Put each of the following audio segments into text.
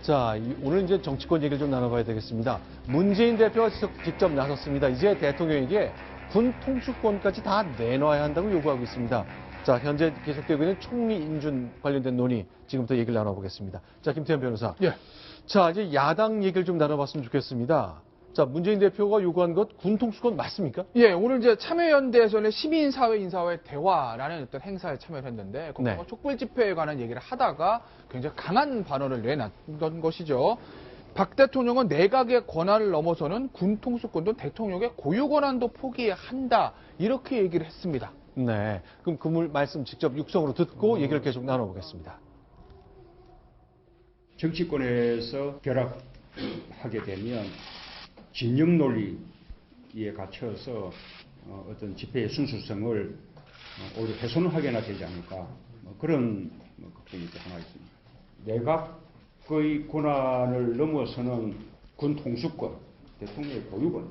자, 오늘 이제 정치권 얘기를 좀 나눠봐야 되겠습니다. 문재인 대표가 직접 나섰습니다. 이제 대통령에게 군 통수권까지 다 내놔야 한다고 요구하고 있습니다. 자, 현재 계속되고 있는 총리 인준 관련된 논의, 지금부터 얘기를 나눠보겠습니다. 자, 김태현 변호사. 예. 자, 이제 야당 얘기를 좀 나눠봤으면 좋겠습니다. 자, 문재인 대표가 요구한 것 군 통수권 맞습니까? 예, 오늘 이제 참여연대에서는 시민사회 인사와의 대화라는 어떤 행사에 참여를 했는데, 거기서 네. 촛불 집회에 관한 얘기를 하다가 굉장히 강한 발언을 내놨던 것이죠. 박 대통령은 내각의 권한을 넘어서는 군 통수권도 대통령의 고유 권한도 포기한다. 이렇게 얘기를 했습니다. 네. 그럼 그 말씀 직접 육성으로 듣고 얘기를 계속 나눠보겠습니다. 정치권에서 결합하게 되면 진영 논리에 갇혀서 어떤 집회의 순수성을 오히려 훼손하게나 되지 않을까, 그런 걱정이 하나 있습니다. 내각의 권한을 넘어서는 군 통수권, 대통령의 고유권.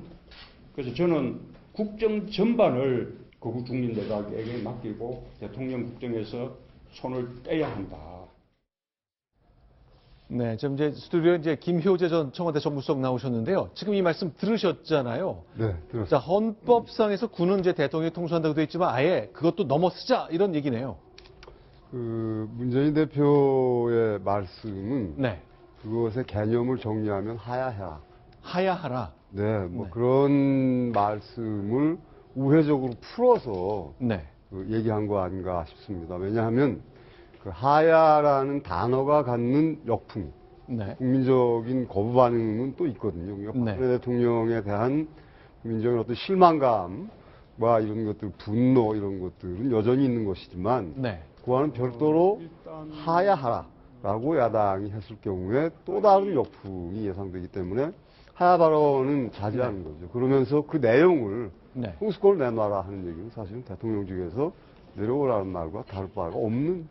그래서 저는 국정 전반을 거국 중립 내각에게 맡기고 대통령 국정에서 손을 떼야 한다. 네, 지금 이제 스튜디오에 이제 김효재 전 청와대 정무수석 나오셨는데요. 지금 이 말씀 들으셨잖아요. 네, 들었습니다. 자, 헌법상에서 군은 이제 대통령이 통수한다고 되어 있지만 아예 그것도 넘어서자 이런 얘기네요. 문재인 대표의 말씀은 네, 그것의 개념을 정리하면 하야해라. 하야하라. 네, 뭐 네. 그런 말씀을 우회적으로 풀어서 네, 얘기한 거 아닌가 싶습니다. 왜냐하면 그 하야라는 단어가 갖는 역풍, 네, 국민적인 거부 반응은 또 있거든요. 그러니까 네. 박근혜 대통령에 대한 국민적인 어떤 실망감과 이런 것들, 분노 이런 것들은 여전히 있는 것이지만 네, 그와는 별도로 하야하라라고 야당이 했을 경우에 또 다른 역풍이 예상되기 때문에 하야 발언은 자제하는 거죠. 그러면서 그 내용을 네. 통수권을 내놔라 하는 얘기는 사실은 대통령직에서 내려오라는 말과 다를 바가 없는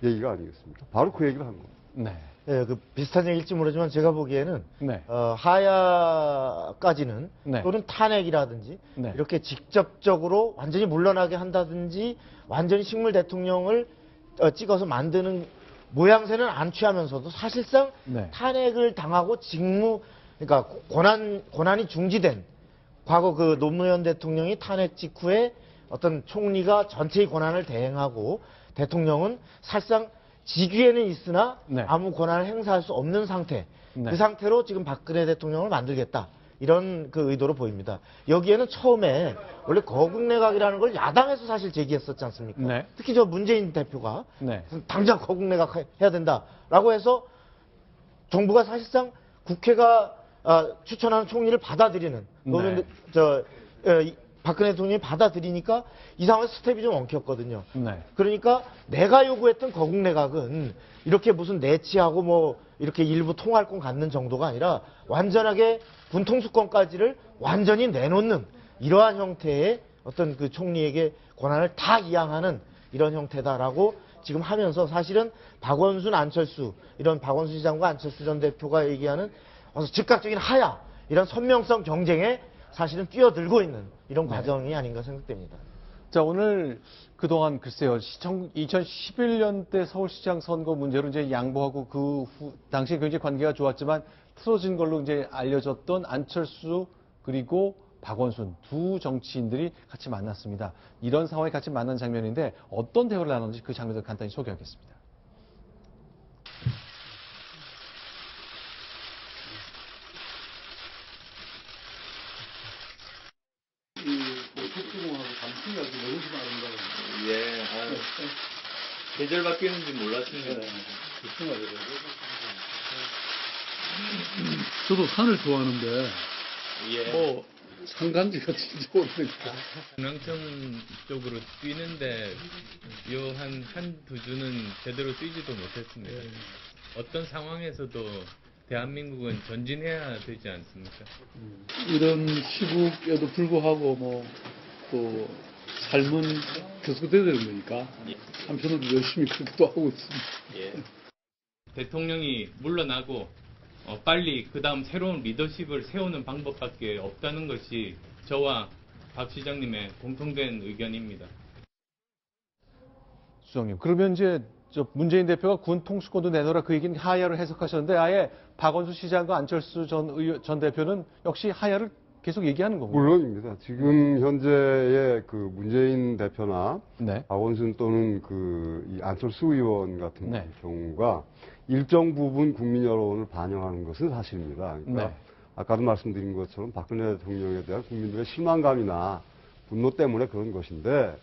얘기가 아니겠습니까? 바로 그 얘기를 한 거예요. 네, 예, 그 비슷한 얘기일지 모르지만 제가 보기에는 네. 하야까지는 네. 또는 탄핵이라든지 네. 이렇게 직접적으로 완전히 물러나게 한다든지 완전히 식물 대통령을 찍어서 만드는 모양새는 안 취하면서도 사실상 네. 탄핵을 당하고 그러니까 권한이 중지된 과거 그 노무현 대통령이 탄핵 직후에 어떤 총리가 전체의 권한을 대행하고 대통령은 사실상 직위에는 있으나 네. 아무 권한을 행사할 수 없는 상태. 네. 그 상태로 지금 박근혜 대통령을 만들겠다. 이런 그 의도로 보입니다. 여기에는 처음에 원래 거국내각이라는 걸 야당에서 사실 제기했었지 않습니까? 네. 특히 저 문재인 대표가 네. 당장 거국내각 해야 된다라고 해서 정부가 사실상 국회가 추천하는 총리를 받아들이는 네. 박근혜 대통령이 받아들이니까 이 상황에서 스텝이 좀 엉켰거든요. 네. 그러니까 내가 요구했던 거국내각은 이렇게 무슨 내치하고 뭐 이렇게 일부 통할권 갖는 정도가 아니라 완전하게 군통수권까지를 완전히 내놓는 이러한 형태의 어떤 그 총리에게 권한을 다 이양하는 이런 형태다라고 지금 하면서 사실은 박원순, 안철수 이런 박원순 시장과 안철수 전 대표가 얘기하는 즉각적인 하야 이런 선명성 경쟁에 사실은 뛰어들고 있는 이런 과정이 아닌가 생각됩니다. 자, 오늘 그동안 글쎄요, 2011년 때 서울시장 선거 문제로 이제 양보하고 그 후, 당시에 굉장히 관계가 좋았지만 틀어진 걸로 이제 알려졌던 안철수 그리고 박원순 두 정치인들이 같이 만났습니다. 이런 상황에 같이 만난 장면인데 어떤 대화를 나눴는지 그 장면을 간단히 소개하겠습니다. 예, 계절 바뀌는지 몰랐습니다. 저도 산을 좋아하는데 예. 뭐 산간지가 진짜 오르니까 중앙청 쪽으로 뛰는데 요 한두 주는 제대로 뛰지도 못했습니다. 어떤 상황에서도 대한민국은 전진해야 되지 않습니까? 이런 시국에도 불구하고 뭐 또 삶은 계속돼야 되는 거니까 한편으로 열심히 그렇게도 하고 있습니다. 예. 대통령이 물러나고 빨리 그 다음 새로운 리더십을 세우는 방법밖에 없다는 것이 저와 박 시장님의 공통된 의견입니다. 수석님, 그러면 이제 저 문재인 대표가 군 통수권도 내놓으라 그 얘기는 하야로 해석하셨는데 아예 박원순 시장과 안철수 전 대표는 역시 하야를 계속 얘기하는 거군요. 물론입니다. 지금 현재의 그 문재인 대표나 네. 박원순 또는 이 안철수 의원 같은 네. 경우가 일정 부분 국민 여론을 반영하는 것은 사실입니다. 그러니까 네. 아까도 말씀드린 것처럼 박근혜 대통령에 대한 국민들의 실망감이나 분노 때문에 그런 것인데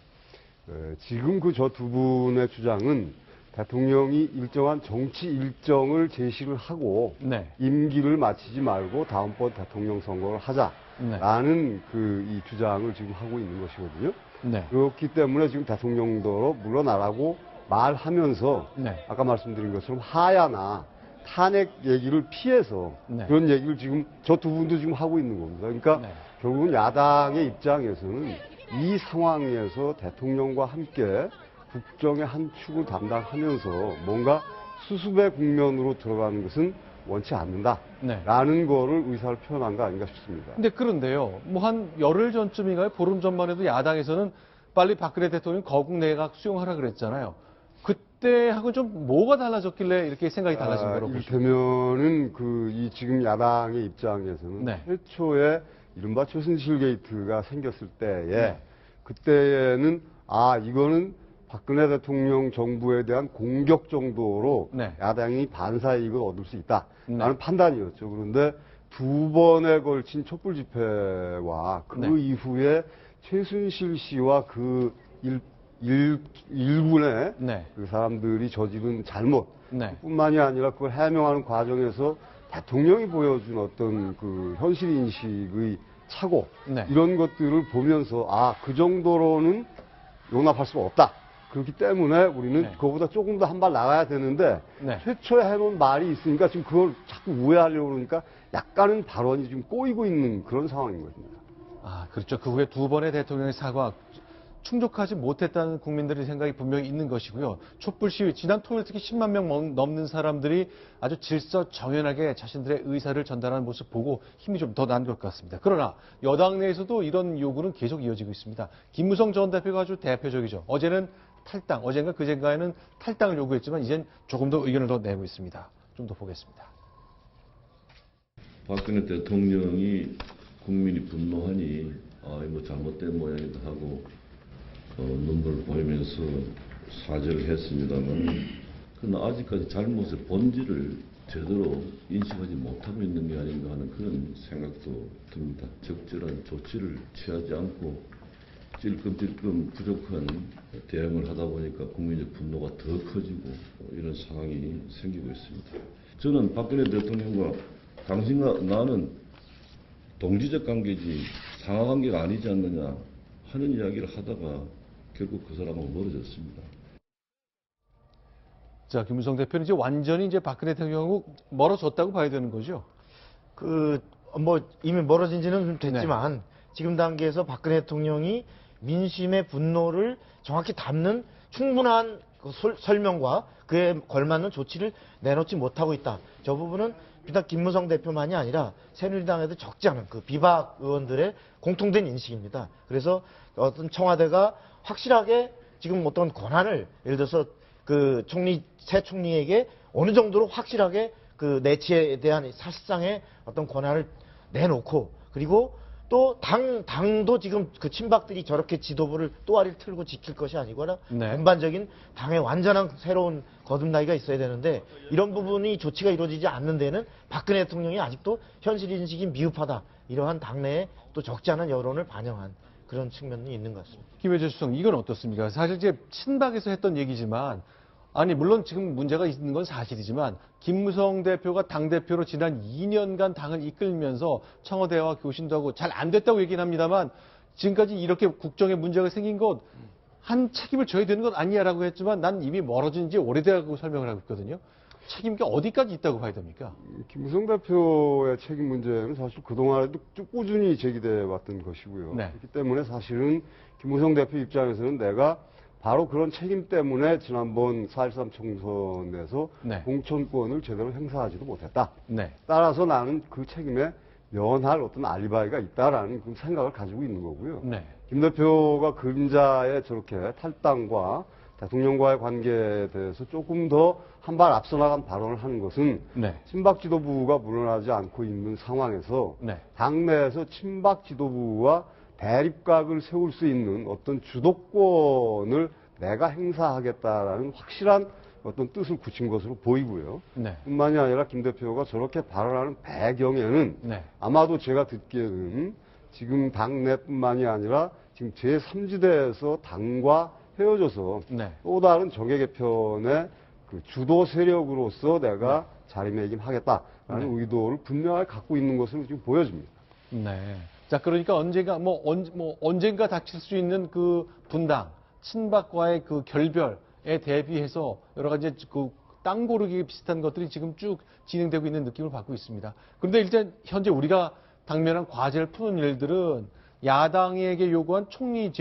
지금 그 저 두 분의 주장은 대통령이 일정한 정치 일정을 제시를 하고 네. 임기를 마치지 말고 다음번 대통령 선거를 하자라는 이 주장을 지금 하고 있는 것이거든요. 네. 그렇기 때문에 지금 대통령도로 물러나라고 말하면서 네. 아까 말씀드린 것처럼 하야나 탄핵 얘기를 피해서 네. 그런 얘기를 지금 저 두 분도 지금 하고 있는 겁니다. 그러니까 네. 결국은 야당의 입장에서는 이 상황에서 대통령과 함께 국정의 한 축을 담당하면서 뭔가 수습의 국면으로 들어가는 것은 원치 않는다라는 네. 거를 의사를 표현한 거 아닌가 싶습니다. 근데 그런데요, 뭐 한 열흘 전쯤인가요? 보름 전만 해도 야당에서는 빨리 박근혜 대통령 거국 내각 수용하라 그랬잖아요. 그때하고 좀 뭐가 달라졌길래 이렇게 생각이 달라진 거라고 보십니까? 이를테면은 이 지금 야당의 입장에서는 네. 최초에 이른바 최순실 게이트가 생겼을 때에 네. 그때에는 이거는 박근혜 대통령 정부에 대한 공격 정도로 네. 야당이 반사이익을 얻을 수 있다라는 네. 판단이었죠. 그런데 두 번에 걸친 촛불 집회와 그 네. 이후에 최순실 씨와 일군의 네. 그 사람들이 저지른 잘못 네. 뿐만이 아니라 그걸 해명하는 과정에서 대통령이 보여준 어떤 현실 인식의 착오 네. 이런 것들을 보면서 그 정도로는 용납할 수가 없다. 그렇기 때문에 우리는 네. 그거보다 조금 더 한 발 나가야 되는데 네. 최초에 해놓은 말이 있으니까 지금 그걸 자꾸 우회하려고 그러니까 약간은 발언이 지금 꼬이고 있는 그런 상황인 것입니다. 그렇죠. 그 후에 두 번의 대통령의 사과 충족하지 못했다는 국민들의 생각이 분명히 있는 것이고요. 촛불 시위, 지난 토요일 특히 10만 명 넘는 사람들이 아주 질서정연하게 자신들의 의사를 전달하는 모습 보고 힘이 좀 더 난 것 같습니다. 그러나 여당 내에서도 이런 요구는 계속 이어지고 있습니다. 김무성 전 대표가 아주 대표적이죠. 어제는 탈당, 어젠가 그젠가에는 탈당을 요구했지만 이젠 조금 더 의견을 더 내고 있습니다. 좀 더 보겠습니다. 박근혜 대통령이 국민이 분노하니 뭐 잘못된 모양이다 하고 눈물을 보이면서 사죄를 했습니다만 그러나 아직까지 잘못의 본질을 제대로 인식하지 못하고 있는 게 아닌가 하는 그런 생각도 듭니다. 적절한 조치를 취하지 않고 찔끔찔끔 부족한 대응을 하다 보니까 국민의 분노가 더 커지고 이런 상황이 생기고 있습니다. 저는 박근혜 대통령과 당신과 나는 동지적 관계지 상하관계가 아니지 않느냐 하는 이야기를 하다가 결국 그 사람하고 멀어졌습니다. 자, 김무성 대표는 이제 완전히 이제 박근혜 대통령하고 멀어졌다고 봐야 되는 거죠? 이미 멀어진 지는 좀 됐지만 지금 단계에서 박근혜 대통령이 민심의 분노를 정확히 담는 충분한 설명과 그에 걸맞는 조치를 내놓지 못하고 있다. 저 부분은 비단 김무성 대표만이 아니라 새누리당에도 적지 않은 비박 의원들의 공통된 인식입니다. 그래서 어떤 청와대가 확실하게 지금 어떤 권한을 예를 들어서 새 총리에게 어느 정도로 확실하게 내치에 대한 사실상의 어떤 권한을 내놓고 그리고 또 당도 지금 친박들이 저렇게 지도부를 또아리를 틀고 지킬 것이 아니거나 네. 전반적인 당의 완전한 새로운 거듭나기가 있어야 되는데 이런 부분이 조치가 이루어지지 않는 데는 박근혜 대통령이 아직도 현실 인식이 미흡하다. 이러한 당내에 또 적지 않은 여론을 반영한 그런 측면이 있는 것 같습니다. 김혜재 수석, 이건 어떻습니까? 사실 이제 친박에서 했던 얘기지만 물론 지금 문제가 있는 건 사실이지만 김무성 대표가 당대표로 지난 2년간 당을 이끌면서 청와대와 교신도 하고 잘 안 됐다고 얘기는 합니다만 지금까지 이렇게 국정에 문제가 생긴 것 한 책임을 져야 되는 것 아니냐라고 했지만 난 이미 멀어진 지 오래되라고 설명을 하고 있거든요. 책임이 어디까지 있다고 봐야 됩니까? 김무성 대표의 책임 문제는 사실 그동안에도 쭉 꾸준히 제기돼 왔던 것이고요. 네. 그렇기 때문에 사실은 김무성 대표 입장에서는 내가 바로 그런 책임 때문에 지난번 4.13 총선에서 네. 공천권을 제대로 행사하지도 못했다. 네. 따라서 나는 그 책임에 면할 어떤 알리바이가 있다라는 그 생각을 가지고 있는 거고요. 네. 김 대표가 그림자에 저렇게 탈당과 대통령과의 관계에 대해서 조금 더 한 발 앞서 나간 발언을 하는 것은 네. 친박 지도부가 물러나지 않고 있는 상황에서 네. 당내에서 친박 지도부와 대립각을 세울 수 있는 어떤 주도권을 내가 행사하겠다라는 확실한 어떤 뜻을 굳힌 것으로 보이고요. 네. 뿐만이 아니라 김 대표가 저렇게 발언하는 배경에는 네. 아마도 제가 듣기에는 지금 당내뿐만이 아니라 지금 제3지대에서 당과 헤어져서 네. 또 다른 정계 개편의 그 주도 세력으로서 내가 자리매김하겠다라는 의도를 분명하게 갖고 있는 것으로 지금 보여집니다. 네. 자, 그러니까 언젠가 닥칠 수 있는 그 분당, 친박과의 그 결별에 대비해서 여러 가지 그 땅 고르기 비슷한 것들이 지금 쭉 진행되고 있는 느낌을 받고 있습니다. 그런데 일단 현재 우리가 당면한 과제를 푸는 일들은 야당에게 요구한 총리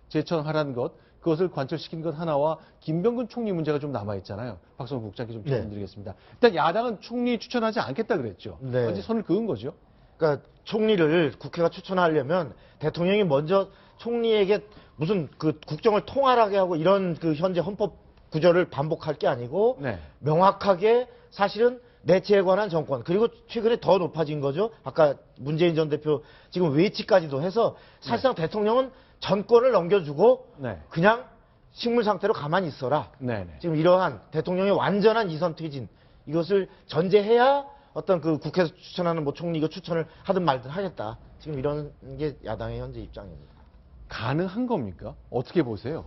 제청하라는 것, 그것을 관철시킨 것 하나와 김병근 총리 문제가 좀 남아있잖아요. 박성국 국장께 좀 질문드리겠습니다. 일단 야당은 총리 추천하지 않겠다 그랬죠. 네. 완전 선을 그은 거죠. 그러니까 총리를 국회가 추천하려면 대통령이 먼저 총리에게 무슨 그 국정을 통할하게 하고 이런 그 현재 헌법 구조를 반복할 게 아니고 네. 명확하게 사실은 내치에 관한 정권 그리고 최근에 더 높아진 거죠. 아까 문재인 전 대표 지금 외치까지도 해서 사실상 대통령은 전권을 넘겨주고 네. 그냥 식물 상태로 가만히 있어라. 네. 지금 이러한 대통령의 완전한 이선 퇴진 이것을 전제해야 어떤 그 국회에서 추천하는 뭐 총리 이거 추천을 하든 말든 하겠다. 지금 이런 게 야당의 현재 입장입니다. 가능한 겁니까? 어떻게 보세요?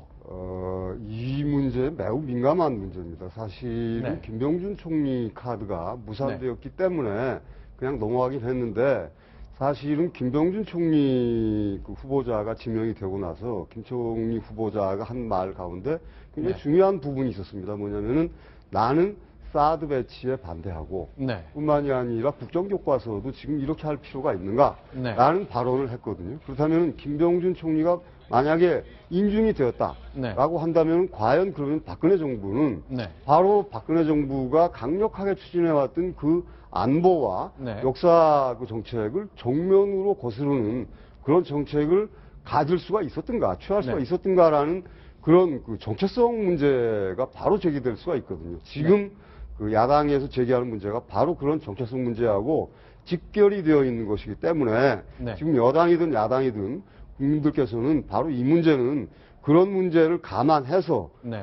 이 문제 매우 민감한 문제입니다. 사실은 네. 김병준 총리 카드가 무산되었기 때문에 그냥 넘어가긴 했는데 사실은 김병준 총리 그 후보자가 지명이 되고 나서 김 총리 후보자가 한 말 가운데 굉장히 네. 중요한 부분이 있었습니다. 뭐냐면은 나는 사드 배치에 반대하고 네. 뿐만이 아니라 국정교과서도 지금 이렇게 할 필요가 있는가? 네. 라는 발언을 했거든요. 그렇다면 김병준 총리가 만약에 인준이 되었다라고 네. 한다면 과연 그러면 박근혜 정부는 네. 바로 박근혜 정부가 강력하게 추진해왔던 그 안보와 네. 역사 그 정책을 정면으로 거스르는 그런 정책을 가질 수가 있었던가, 취할 수가 네. 있었던가라는 그런 그 정체성 문제가 바로 제기될 수가 있거든요. 지금 그 야당에서 제기하는 문제가 바로 그런 정체성 문제하고 직결이 되어 있는 것이기 때문에 네. 지금 여당이든 야당이든 국민들께서는 바로 이 문제는 그런 문제를 감안해서 네.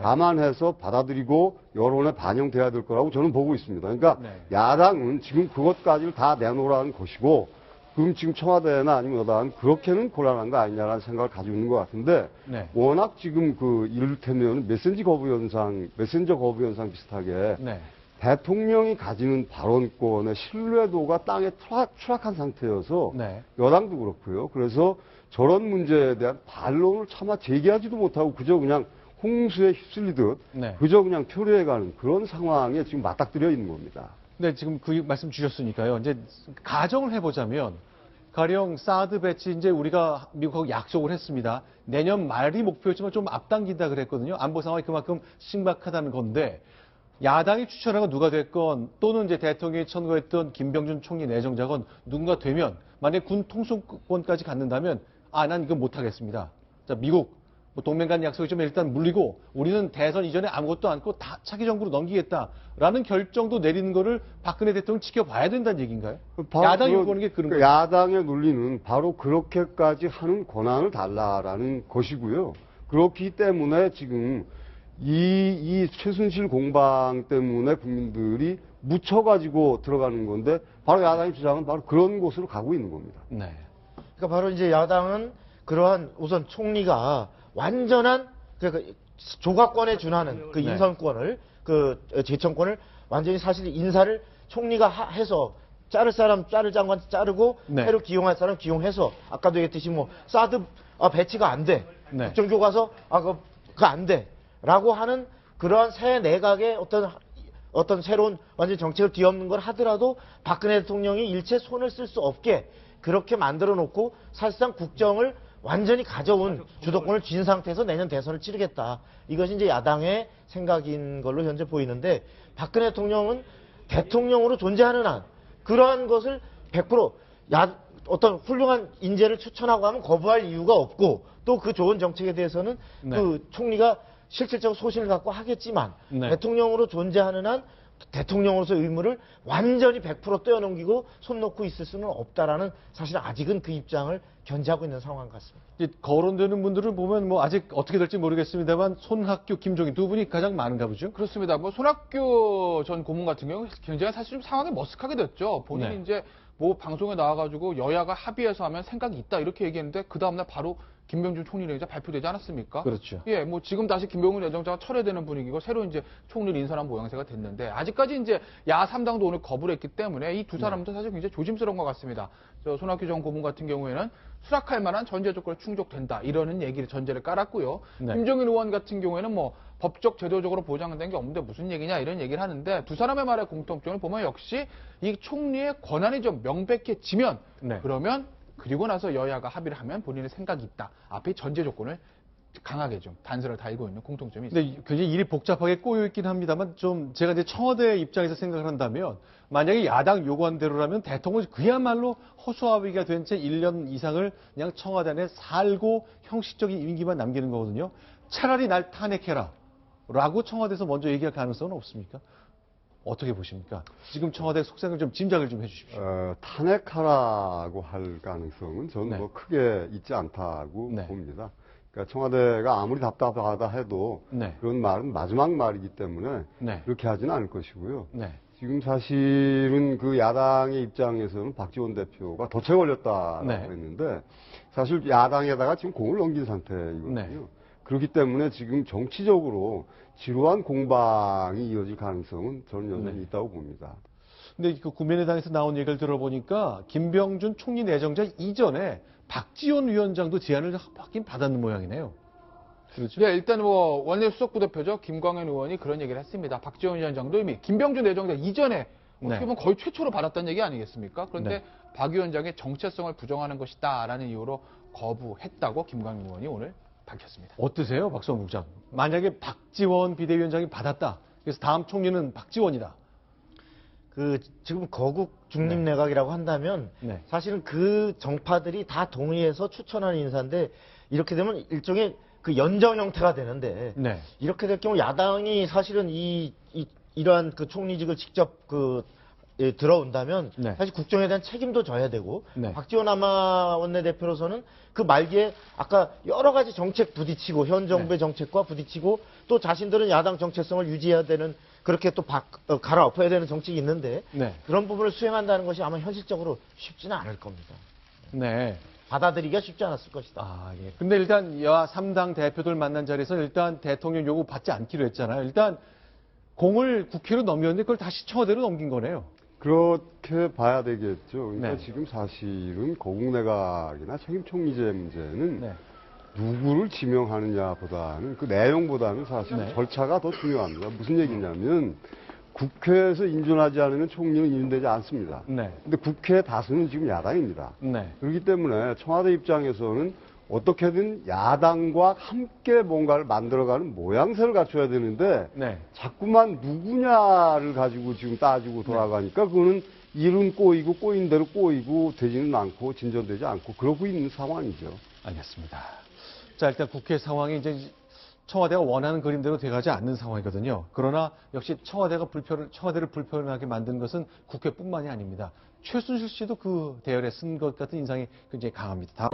받아들이고 여론에 반영돼야 될 거라고 저는 보고 있습니다. 그러니까 네. 야당은 지금 그것까지를 다 내놓으라는 것이고 그럼 지금 청와대나 아니면 여당은 그렇게는 곤란한 거 아니냐라는 생각을 가지고 있는 것 같은데 네. 워낙 지금 그 이를테면 메신저 거부 현상 비슷하게 네. 대통령이 가지는 발언권의 신뢰도가 땅에 추락한 상태여서 네. 여당도 그렇고요. 그래서 저런 문제에 대한 반론을 차마 제기하지도 못하고 그저 그냥 홍수에 휩쓸리듯 네. 그저 그냥 표류해가는 그런 상황에 지금 맞닥뜨려 있는 겁니다. 네, 지금 그 말씀 주셨으니까요. 이제 가정을 해보자면 가령 사드 배치 이제 우리가 미국하고 약속을 했습니다. 내년 말이 목표였지만 좀 앞당긴다 그랬거든요. 안보 상황이 그만큼 심각하다는 건데 야당이 추천하고 누가 됐건 또는 이제 대통령이 청구했던 김병준 총리 내정자건 누군가 되면 만약에 군 통수권까지 갖는다면 난 이거 못하겠습니다. 자, 미국 뭐 동맹 간 약속이 좀 일단 물리고 우리는 대선 이전에 아무것도 않고 다 차기 정부로 넘기겠다라는 결정도 내리는 거를 박근혜 대통령 지켜봐야 된다는 얘기인가요? 야당이 요구하는 게 그런 거예요. 야당의 논리는 바로 그렇게까지 하는 권한을 달라라는 것이고요. 그렇기 때문에 지금 이 최순실 공방 때문에 국민들이 묻혀가지고 들어가는 건데 바로 야당의 주장은 바로 그런 곳으로 가고 있는 겁니다. 네. 그러니까 바로 이제 야당은 그러한 우선 총리가 완전한 그 조각권에 준하는 그 네. 인선권을 그 제청권을 완전히 사실 인사를 총리가 해서 자를 사람 자를 장관 자르고 네. 새로 기용할 사람 기용해서 아까도 얘기했듯이 뭐 사드 배치가 안 돼. 네. 국정교과서 그거 안 돼라고 하는 그러한 새 내각의 어떤 새로운 완전 정책을 뒤엎는 걸 하더라도 박근혜 대통령이 일체 손을 쓸 수 없게 그렇게 만들어 놓고 사실상 국정을 완전히 가져온 주도권을 쥔 상태에서 내년 대선을 치르겠다. 이것이 이제 야당의 생각인 걸로 현재 보이는데 박근혜 대통령은 대통령으로 존재하는 한 그러한 것을 100% 어떤 훌륭한 인재를 추천하고 하면 거부할 이유가 없고 또 그 좋은 정책에 대해서는 네. 그 총리가 실질적으로 소신을 갖고 하겠지만 네. 대통령으로 존재하는 한 대통령으로서 의무를 완전히 100% 떼어넘기고 손 놓고 있을 수는 없다라는 사실 아직은 그 입장을 견지하고 있는 상황 같습니다. 이제 거론되는 분들을 보면 뭐 아직 어떻게 될지 모르겠습니다만 손학규, 김종인 두 분이 가장 많은가 보죠. 그렇습니다. 뭐 손학규 전 고문 같은 경우 굉장히 사실 좀 상황이 머쓱하게 됐죠. 본인이 네. 이제 뭐 방송에 나와가지고 여야가 합의해서 하면 생각이 있다 이렇게 얘기했는데 그 다음날 바로 김병준 총리 내정자 발표되지 않았습니까? 그렇죠. 예, 뭐 지금 다시 김병준 내정자가 철회되는 분위기고 새로 이제 총리를 인선한 모양새가 됐는데 아직까지 이제 야 3당도 오늘 거부를 했기 때문에 이 두 사람도 사실 굉장히 조심스러운 것 같습니다. 저 손학규 전 고문 같은 경우에는 수락할 만한 전제 조건이 충족된다 이러는 얘기를 전제를 깔았고요. 네. 김종인 의원 같은 경우에는 뭐 법적 제도적으로 보장된 게 없는데 무슨 얘기냐 이런 얘기를 하는데 두 사람의 말의 공통점을 보면 역시 이 총리의 권한이 좀 명백해지면 네. 그러면 그리고 나서 여야가 합의를 하면 본인의 생각이 있다. 앞에 전제 조건을 강하게 좀 단서를 달고 있는 공통점이 있습니다. 근데 굉장히 일이 복잡하게 꼬여 있긴 합니다만 좀 제가 이제 청와대 입장에서 생각을 한다면 만약에 야당 요구한 대로라면 대통령이 그야말로 허수아비가 된 채 1년 이상을 그냥 청와대 안에 살고 형식적인 임기만 남기는 거거든요. 차라리 날 탄핵해라 라고 청와대에서 먼저 얘기할 가능성은 없습니까? 어떻게 보십니까? 지금 청와대 속생을 좀 짐작을 좀 해주십시오. 탄핵하라고 할 가능성은 저는 네. 뭐 크게 있지 않다고 네. 봅니다. 그러니까 청와대가 아무리 답답하다 해도 네. 그런 말은 마지막 말이기 때문에 네. 그렇게 하지는 않을 것이고요. 네. 지금 사실은 그 야당의 입장에서는 박지원 대표가 덫에 걸렸다라고 네. 했는데 사실 야당에다가 지금 공을 넘긴 상태이거든요. 네. 그렇기 때문에 지금 정치적으로 지루한 공방이 이어질 가능성은 저는 여전히 네. 있다고 봅니다. 근데 그 국민의당에서 나온 얘기를 들어보니까 김병준 총리 내정자 이전에 박지원 위원장도 제안을 받긴 받았는 모양이네요. 그렇죠? 네, 일단 뭐 원내 수석부 대표죠. 김광현 의원이 그런 얘기를 했습니다. 박지원 위원장도 이미 김병준 내정자 이전에 어떻게 보면 거의 최초로 받았다는 얘기 아니겠습니까? 그런데 네. 박 위원장의 정체성을 부정하는 것이다라는 이유로 거부했다고 김광현 의원이 오늘 밝혔습니다. 어떠세요, 박수원 국장? 만약에 박지원 비대위원장이 받았다. 그래서 다음 총리는 박지원이다. 그 지금 거국 중립 내각이라고 한다면 네. 사실은 그 정파들이 다 동의해서 추천하는 인사인데 이렇게 되면 일종의 그 연정 형태가 되는데 네. 이렇게 될 경우 야당이 사실은 이러한 그 총리직을 직접 들어온다면 네. 사실 국정에 대한 책임도 져야 되고 네. 박지원 아마 원내대표로서는 그 말기에 아까 여러 가지 정책 부딪히고 현 정부의 정책과 부딪히고 또 자신들은 야당 정체성을 유지해야 되는 그렇게 또 갈아엎어야 되는 정책이 있는데 네. 그런 부분을 수행한다는 것이 아마 현실적으로 쉽지는 않을 겁니다. 네. 받아들이기가 쉽지 않았을 것이다. 아, 예. 근데 일단 야 3당 대표들 만난 자리에서 일단 대통령 요구 받지 않기로 했잖아요. 일단 공을 국회로 넘겼는데 그걸 다시 청와대로 넘긴 거네요. 그렇게 봐야 되겠죠. 그러니까 네. 지금 사실은 거국내각이나 책임총리제 문제는 네. 누구를 지명하느냐보다는 그 내용보다는 사실 네. 절차가 더 중요합니다. 무슨 얘기냐면 국회에서 인준하지 않으면 총리는 인준되지 않습니다. 네. 근데 국회 다수는 지금 야당입니다. 네. 그렇기 때문에 청와대 입장에서는 어떻게든 야당과 함께 뭔가를 만들어가는 모양새를 갖춰야 되는데 네. 자꾸만 누구냐를 가지고 지금 따지고 돌아가니까 그거는 일은 꼬이고 꼬인 대로 꼬이고 되지는 않고 진전되지 않고 그러고 있는 상황이죠. 알겠습니다. 자, 일단 국회 상황이 이제 청와대가 원하는 그림대로 돼가지 않는 상황이거든요. 그러나 역시 청와대를 불편하게 만든 것은 국회뿐만이 아닙니다. 최순실 씨도 그 대열에 쓴 것 같은 인상이 굉장히 강합니다.